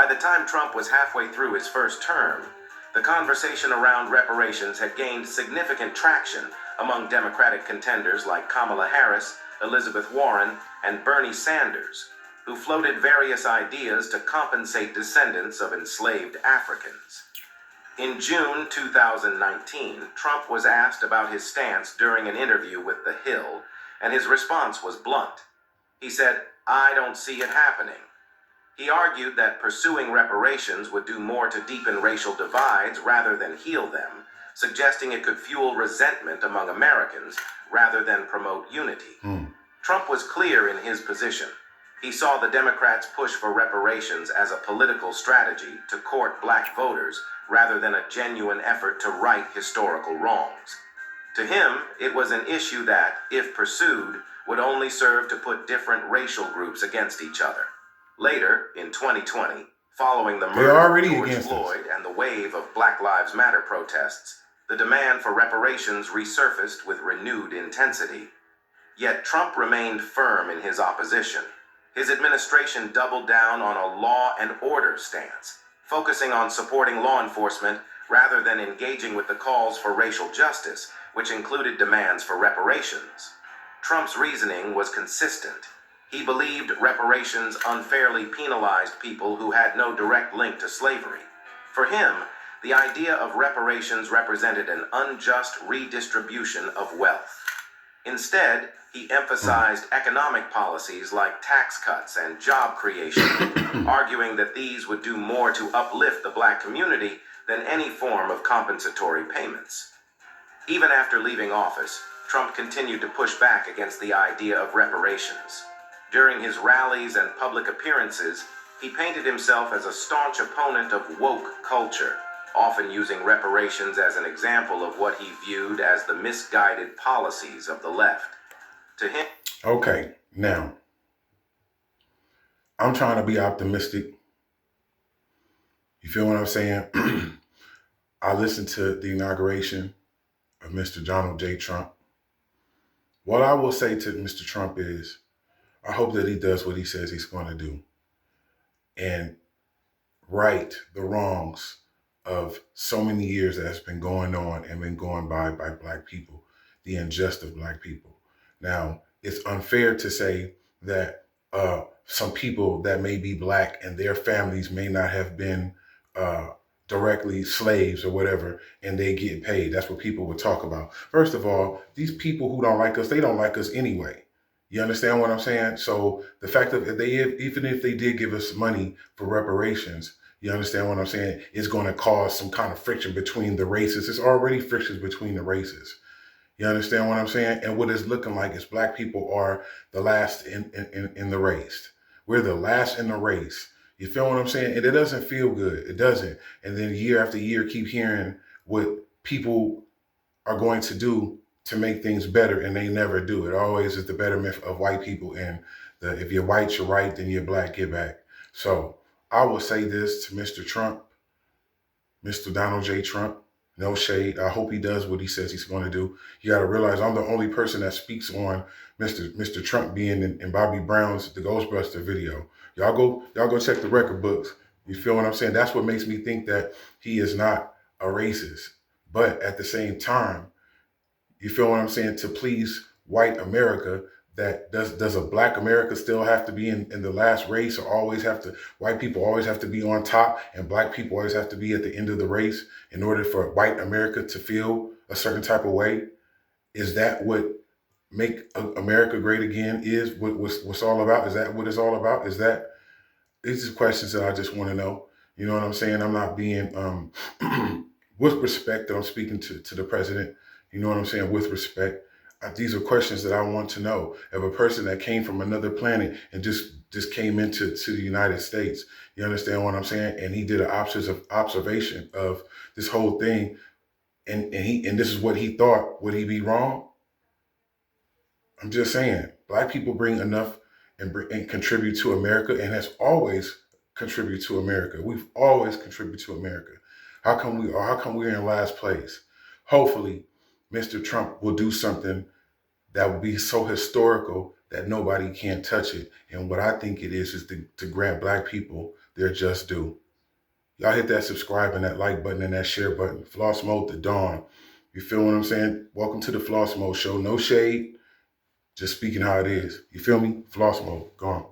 By the time Trump was halfway through his first term, the conversation around reparations had gained significant traction among Democratic contenders like Kamala Harris, Elizabeth Warren, and Bernie Sanders, who floated various ideas to compensate descendants of enslaved Africans. In June 2019, Trump was asked about his stance during an interview with The Hill, and his response was blunt. He said, "I don't see it happening." He argued that pursuing reparations would do more to deepen racial divides rather than heal them, suggesting it could fuel resentment among Americans rather than promote unity. Trump was clear in his position. He saw the Democrats' push for reparations as a political strategy to court black voters rather than a genuine effort to right historical wrongs. To him, it was an issue that, if pursued, would only serve to put different racial groups against each other. Later, in 2020, following the murder of George Floyd and the wave of Black Lives Matter protests, the demand for reparations resurfaced with renewed intensity. Yet Trump remained firm in his opposition. His administration doubled down on a law and order stance, focusing on supporting law enforcement rather than engaging with the calls for racial justice, which included demands for reparations. Trump's reasoning was consistent. He believed reparations unfairly penalized people who had no direct link to slavery. For him, the idea of reparations represented an unjust redistribution of wealth. Instead, he emphasized economic policies like tax cuts and job creation, arguing that these would do more to uplift the black community than any form of compensatory payments. Even after leaving office, Trump continued to push back against the idea of reparations. During his rallies and public appearances, he painted himself as a staunch opponent of woke culture, often using reparations as an example of what he viewed as the misguided policies of the left. To him... Okay, now, I'm trying to be optimistic. You feel what I'm saying? I listened to the inauguration of Mr. Donald J. Trump. What I will say to Mr. Trump is, I hope that he does what he says he's going to do and right the wrongs of so many years that has been going on and been going by black people, the injustice of black people. Now, it's unfair to say that some people that may be black and their families may not have been directly slaves or whatever, and they get paid. That's what people would talk about. First of all, these people who don't like us, they don't like us anyway. You understand what I'm saying? So the fact that even if they did give us money for reparations, you understand what I'm saying, it's going to cause some kind of friction between the races. There's already frictions between the races. You understand what I'm saying? And what it's looking like is black people are the last in the race. We're the last in the race. You feel what I'm saying? And it doesn't feel good. It doesn't. And then year after year, keep hearing what people are going to do to make things better, and they never do. It always is the betterment of white people, and if you're white, you're right, then you're black, get back. So I will say this to Mr. Trump, Mr. Donald J. Trump, no shade. I hope he does what he says he's going to do. You got to realize I'm the only person that speaks on Mr. Trump being in Bobby Brown's The Ghostbuster video. Y'all go check the record books. You feel what I'm saying? That's what makes me think that he is not a racist. But at the same time, you feel what I'm saying? To please white America, that does a black America still have to be in the last race, or white people always have to be on top and black people always have to be at the end of the race in order for white America to feel a certain type of way? Is that what make America great again is? What's all about? Is that what it's all about? These are questions that I just want to know. You know what I'm saying? I'm not being, with respect that I'm speaking to the president. You know what I'm saying? With respect. These are questions that I want to know. If a person that came from another planet and just came into the United States, you understand what I'm saying? And he did an observation of this whole thing, and this is what he thought. Would he be wrong? I'm just saying, black people bring enough and contribute to America, and has always contributed to America. We've always contributed to America. How come we're in last place? Hopefully, Mr. Trump will do something that will be so historical that nobody can't touch it. And what I think it is to grant black people their just due. Y'all hit that subscribe and that like button and that share button. Floss Mode the Dawn. You feel what I'm saying? Welcome to the Floss Mode Show. No shade, just speaking how it is. You feel me? Floss Mode, gone.